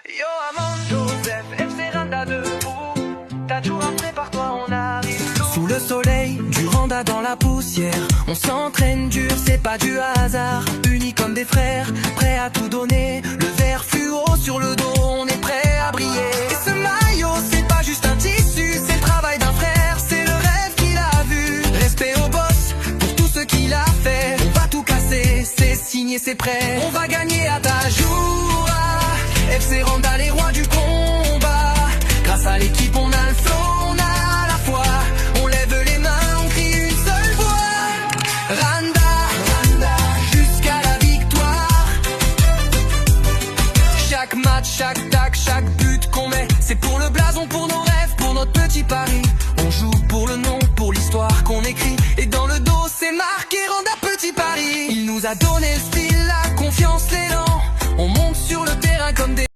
Yo Amand, Joseph, FC Randa debout. T'as toujours un prépare-toi, on arrive. Sous le soleil, du Randa dans la poussière. On s'entraîne dur, c'est pas du hasard. Unis comme des frères, prêts à tout donner. Le vert fluo sur le dos, on est prêts à briller. Et ce maillot, c'est pas juste un tissu, c'est le travail d'un frère, c'est le rêve qu'il a vu. Respect au boss, pour tout ce qu'il a fait. On va tout casser, c'est signé, c'est prêt. On va gagner à Tajoura. FC Randa, les rois du combat. Grâce à l'équipe, on a le flow, on a la foi. On lève les mains, on crie une seule voix. Randa, Randa, jusqu'à la victoire. Chaque match, chaque tac, chaque but qu'on met, c'est pour le blason, pour nos rêves, pour notre petit pari. On joue pour le nom, pour l'histoire qu'on écrit. Et dans le dos, c'est marqué Randa Petit Paris. Il nous a donné le style, la confiance, l'élan. On monte sur le terrain comme des...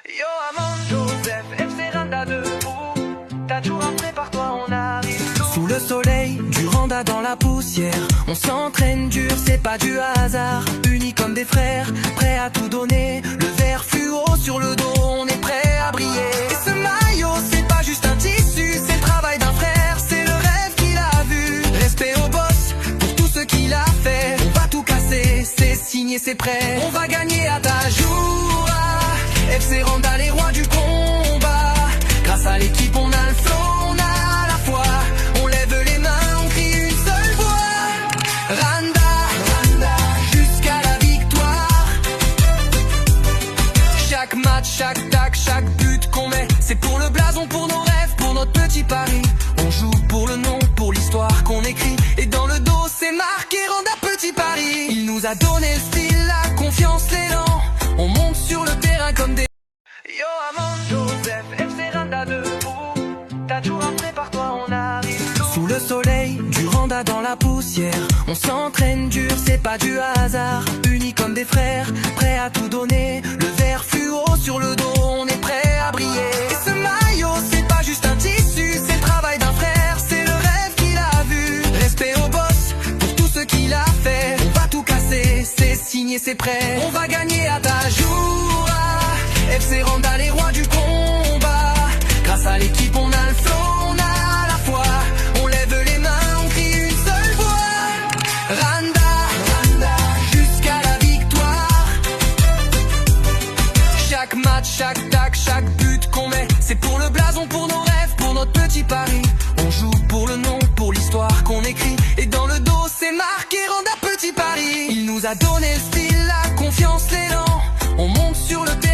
Yo Amand, Joseph, FC Randa debout. T'as toujours un prépare-toi, on arrive. Sous le soleil, du Randa dans la poussière. On s'entraîne dur, c'est pas du hasard. Unis comme des frères, prêts à tout donner. Le vert fluo sur le dos, on est prêts à briller. Et ce maillot, c'est pas juste un tissu, c'est le travail d'un frère, c'est le rêve qu'il a vu. Respect au boss, pour tout ce qu'il a fait. On va tout casser, c'est signé, c'est prêt. On va gagner à Tajoura. FC Randa, les rois du combat. Grâce à l'équipe, on a le flow, on a la foi. On lève les mains, on crie une seule voix. Randa, Randa, jusqu'à la victoire. Chaque match, chaque tac, chaque but qu'on met, c'est pour le blason, pour nos rêves, pour notre petit pari. On joue pour le nom, pour l'histoire qu'on écrit. Et dans le dos, c'est marqué Randa Petit Paris. Il nous a donné le style, la confiance, l'élan. On monte sur le terrain comme des... Yo Amand, Joseph, FC Randa debout. T'as toujours un prépare-toi, on arrive. Sous le soleil, du Randa dans la poussière. On s'entraîne dur, c'est pas du hasard. Unis comme des frères, prêts à tout donner. Le vert fluo sur le dos, on est prêts à briller. Et ce maillot, c'est pas juste un tissu, c'est le travail d'un frère, c'est le rêve qu'il a vu. Respect au boss, pour tout ce qu'il a fait. On va tout casser, c'est signé, c'est prêt. On va gagner à Tajoura. FC Randa, les rois du combat. Grâce à l'équipe, on a le flow, on a la foi. On lève les mains, on crie une seule voix. Randa, Randa, jusqu'à la victoire. Chaque match, chaque tac, chaque but qu'on met, c'est pour le blason, pour nos rêves, pour notre petit pari. On joue pour le nom, pour l'histoire qu'on écrit. Et dans le dos, c'est marqué Randa Petit Paris. Il nous a donné le style, la confiance, l'élan. On monte sur le terrain